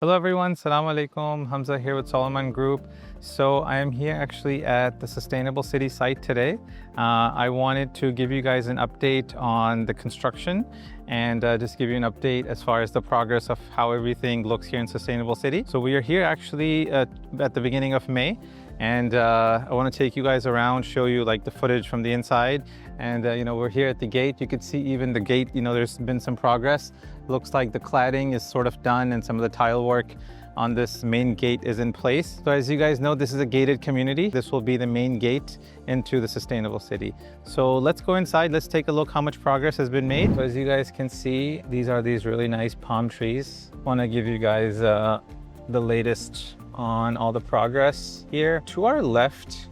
Hello everyone, Assalamu alaikum. Hamza here with OMRAN Group. So I am here actually at the Sustainable City site today. I wanted to give you guys an update on the construction and just give you an update as far as the progress of how everything looks here in Sustainable City. So we are here actually at the beginning of May, and I want to take you guys around, show you like the footage from the inside. And we're here at the gate. You could see even the gate, there's been some progress. Looks like the cladding is sort of done and some of the tile work on this main gate is in place. So as you guys know, this is a gated community. This will be the main gate into the Sustainable City. So let's go inside. Let's take a look how much progress has been made. So as you guys can see, these are these really nice palm trees. I want to give you guys the latest on all the progress here. To our left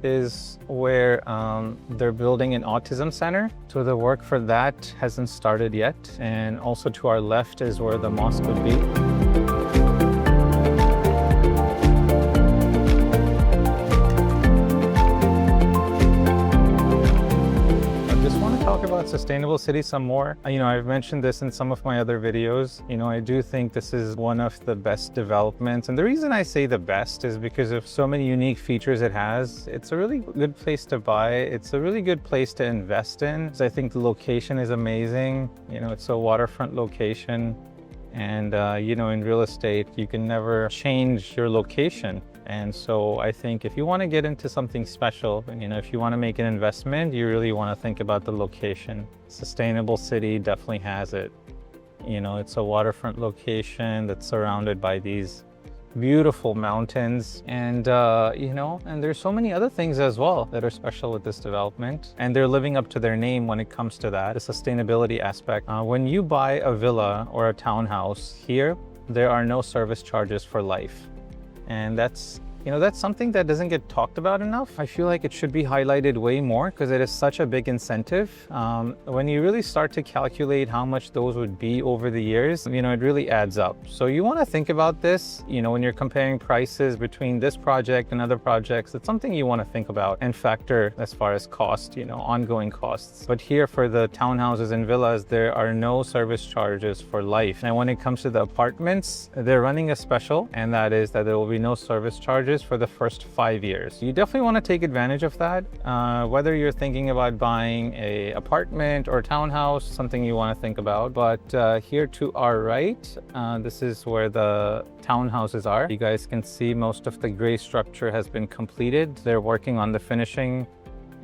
is where they're building an autism center. So the work for that hasn't started yet. And also to our left is where the mosque would be. Talk about Sustainable City some more. I've mentioned this in some of my other videos. I do think this is one of the best developments. And the reason I say the best is because of so many unique features it has. It's a really good place to buy. It's a really good place to invest in. So I think the location is amazing. It's a waterfront location. And, in real estate, you can never change your location. And so I think if you want to get into something special, if you want to make an investment, you really want to think about the location. Sustainable City definitely has it. It's a waterfront location that's surrounded by these beautiful mountains. And, and there's so many other things as well that are special with this development. And they're living up to their name when it comes to that, the sustainability aspect. When you buy a villa or a townhouse here, there are no service charges for life. And that's something that doesn't get talked about enough. I feel like it should be highlighted way more because it is such a big incentive. When you really start to calculate how much those would be over the years, it really adds up. So you want to think about this, when you're comparing prices between this project and other projects. It's something you want to think about and factor as far as cost, ongoing costs. But here for the townhouses and villas, there are no service charges for life. And when it comes to the apartments, they're running a special, and that is that there will be no service charges for the first 5 years. You definitely want to take advantage of that. Whether you're thinking about buying an apartment or townhouse, something you want to think about. But here to our right, this is where the townhouses are. You guys can see most of the gray structure has been completed. They're working on the finishing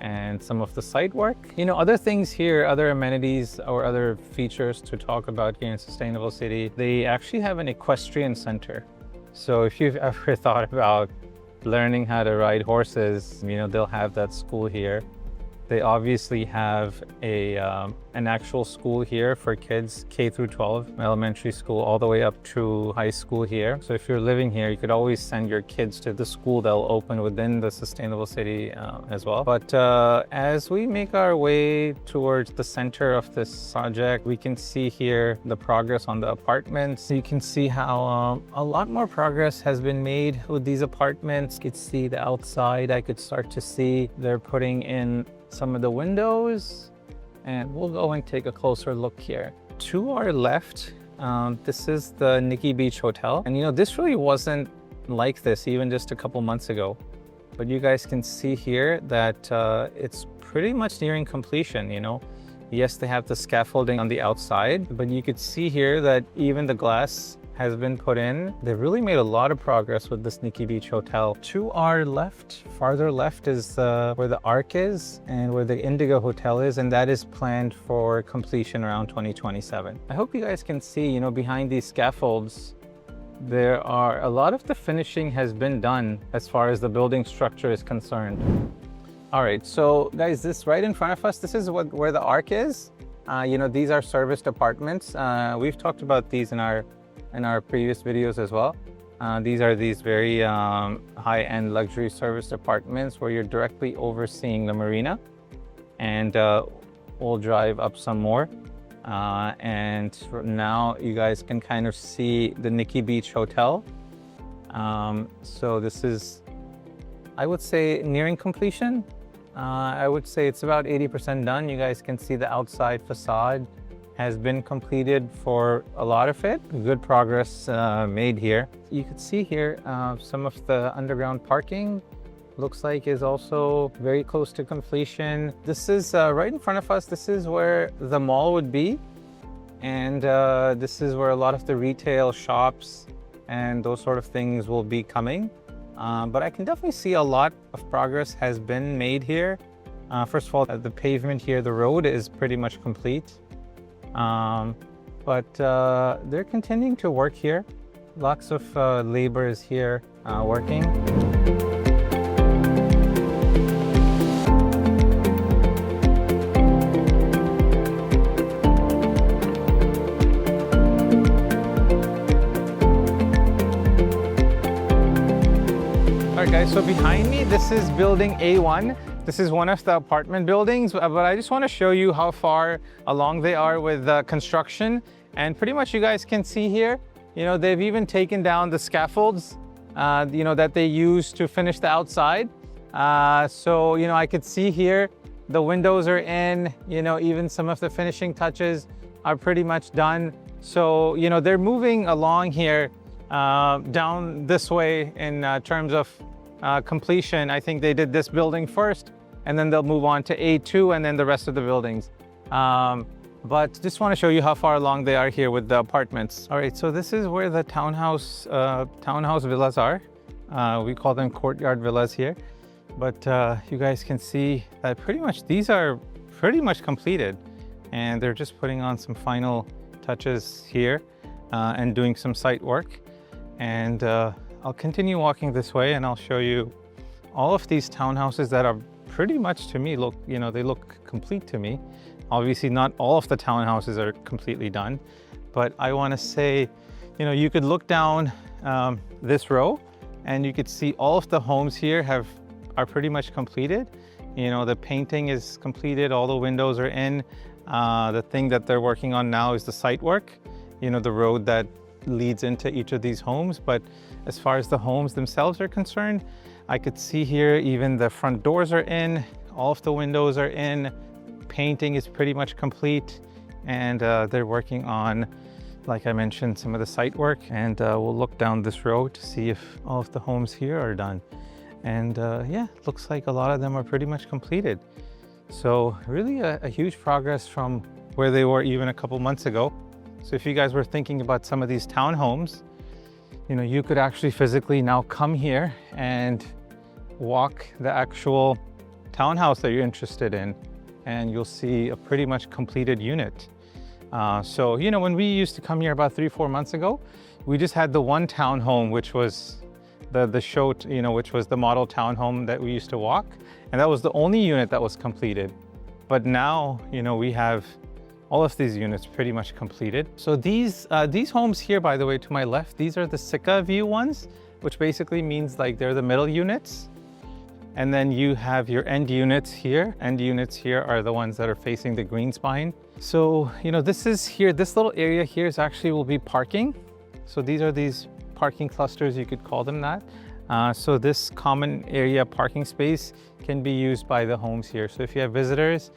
and some of the site work. Other things here, other amenities or other features to talk about here in Sustainable City, they actually have an equestrian center. So if you've ever thought about learning how to ride horses, they'll have that school here. They obviously have an actual school here for kids K through 12, elementary school all the way up to high school here. So if you're living here, you could always send your kids to the school they'll open within the Sustainable City as well. But as we make our way towards the center of this project, we can see here the progress on the apartments. You can see how a lot more progress has been made with these apartments. You could see the outside. I could start to see they're putting in some of the windows, and we'll go and take a closer look here. To our left, this is the Nikki Beach Hotel. And this really wasn't like this even just a couple months ago. But you guys can see here that it's pretty much nearing completion, Yes, they have the scaffolding on the outside, but you could see here that even the glass has been put in. They've really made a lot of progress with this Nikki Beach Hotel. To our left, farther left, is where the Ark is and where the Indigo Hotel is, and that is planned for completion around 2027. I hope you guys can see, behind these scaffolds, there are a lot of the finishing has been done as far as the building structure is concerned. All right, so guys, this right in front of us, this is where the Ark is. These are serviced apartments. We've talked about these in our previous videos as well. These are these very high-end luxury serviced apartments where you're directly overseeing the marina. And we'll drive up some more. And now you guys can kind of see the Nikki Beach Hotel. So this is, I would say, nearing completion. I would say it's about 80% done. You guys can see the outside facade has been completed for a lot of it. Good progress made here. You can see here some of the underground parking looks like is also very close to completion. This is right in front of us. This is where the mall would be. And this is where a lot of the retail shops and those sort of things will be coming. But I can definitely see a lot of progress has been made here. First of all, the pavement here, the road is pretty much complete. But they're continuing to work here. Lots of labor is here working. Alright guys, so behind me, this is building A1. This is one of the apartment buildings, but I just want to show you how far along they are with construction. And pretty much you guys can see here, you know, they've even taken down the scaffolds, you know, that they use to finish the outside. So, you know, I could see here, the windows are in, you know, even some of the finishing touches are pretty much done. So, you know, they're moving along here down this way in terms of completion. I think they did this building first, and then they'll move on to A2 and then the rest of the buildings. But just want to show you how far along they are here with the apartments. All right, so this is where the townhouse villas are. We call them courtyard villas here. But you guys can see that pretty much these are pretty much completed, and they're just putting on some final touches here and doing some site work. And I'll continue walking this way and I'll show you all of these townhouses that are pretty much, to me, look, you know, they look complete to me. Obviously not all of the townhouses are completely done, but I want to say, you know, you could look down this row and you could see all of the homes here are pretty much completed. You know, the painting is completed, all the windows are in. The thing that they're working on now is the site work, you know, the road that leads into each of these homes. But as far as the homes themselves are concerned, I could see here even the front doors are in, all of the windows are in, painting is pretty much complete, and they're working on, like I mentioned, some of the site work. And we'll look down this road to see if all of the homes here are done. And yeah, looks like a lot of them are pretty much completed. So really a huge progress from where they were even a couple months ago. So if you guys were thinking about some of these townhomes, you know, you could actually physically now come here and walk the actual townhouse that you're interested in, and you'll see a pretty much completed unit. So, you know, when we used to come here about 3-4 months ago, we just had the one townhome, which was the show, you know, which was the model townhome that we used to walk. And that was the only unit that was completed. But now, you know, we have all of these units pretty much completed. So these homes here, by the way, to my left, these are the Sika view ones, which basically means like they're the middle units. And then you have your end units here. End units here are the ones that are facing the green spine. So, you know, this is here, this little area here is actually will be parking. So these are these parking clusters, you could call them that. So this common area parking space can be used by the homes here. So if you have visitors,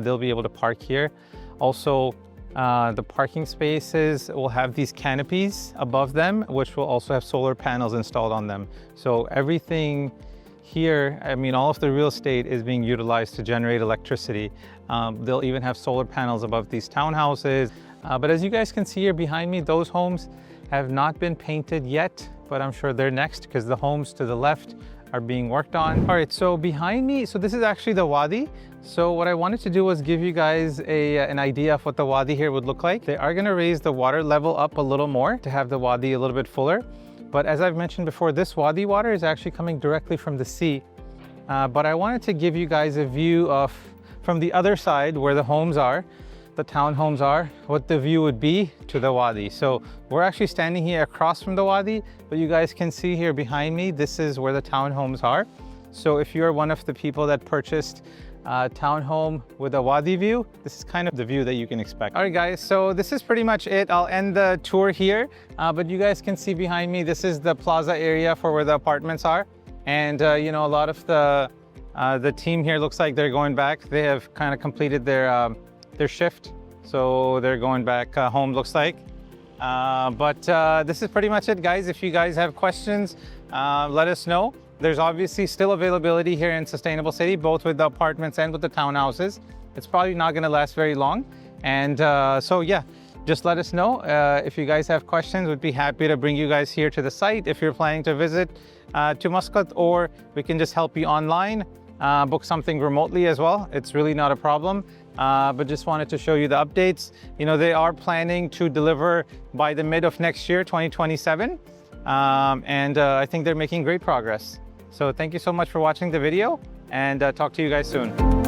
they'll be able to park here. Also, the parking spaces will have these canopies above them, which will also have solar panels installed on them. So everything here, I mean, all of the real estate is being utilized to generate electricity. They'll even have solar panels above these townhouses. But as you guys can see here behind me, those homes have not been painted yet, but I'm sure they're next because the homes to the left are being worked on. All right, so behind me, so this is actually the Wadi. So what I wanted to do was give you guys an idea of what the Wadi here would look like. They are gonna raise the water level up a little more to have the Wadi a little bit fuller. But as I've mentioned before, this Wadi water is actually coming directly from the sea. But I wanted to give you guys a view of, from the other side where the homes are, the townhomes are, what the view would be to the Wadi. So we're actually standing here across from the Wadi, but you guys can see here behind me, this is where the townhomes are. So if you're one of the people that purchased a townhome with a Wadi view, this is kind of the view that you can expect. All right guys, so this is pretty much it. I'll end the tour here, but you guys can see behind me, this is the plaza area for where the apartments are. And you know, a lot of the team here looks like they're going back. They have kind of completed their shift. So they're going back home, looks like. But this is pretty much it, guys. If you guys have questions, let us know. There's obviously still availability here in Sustainable City, both with the apartments and with the townhouses. It's probably not going to last very long. And so, yeah, just let us know. If you guys have questions, we'd be happy to bring you guys here to the site if you're planning to visit to Muscat, or we can just help you online, book something remotely as well. It's really not a problem. But just wanted to show you the updates. You know, they are planning to deliver by the mid of next year, 2027. And I think they're making great progress. So thank you so much for watching the video, and talk to you guys soon.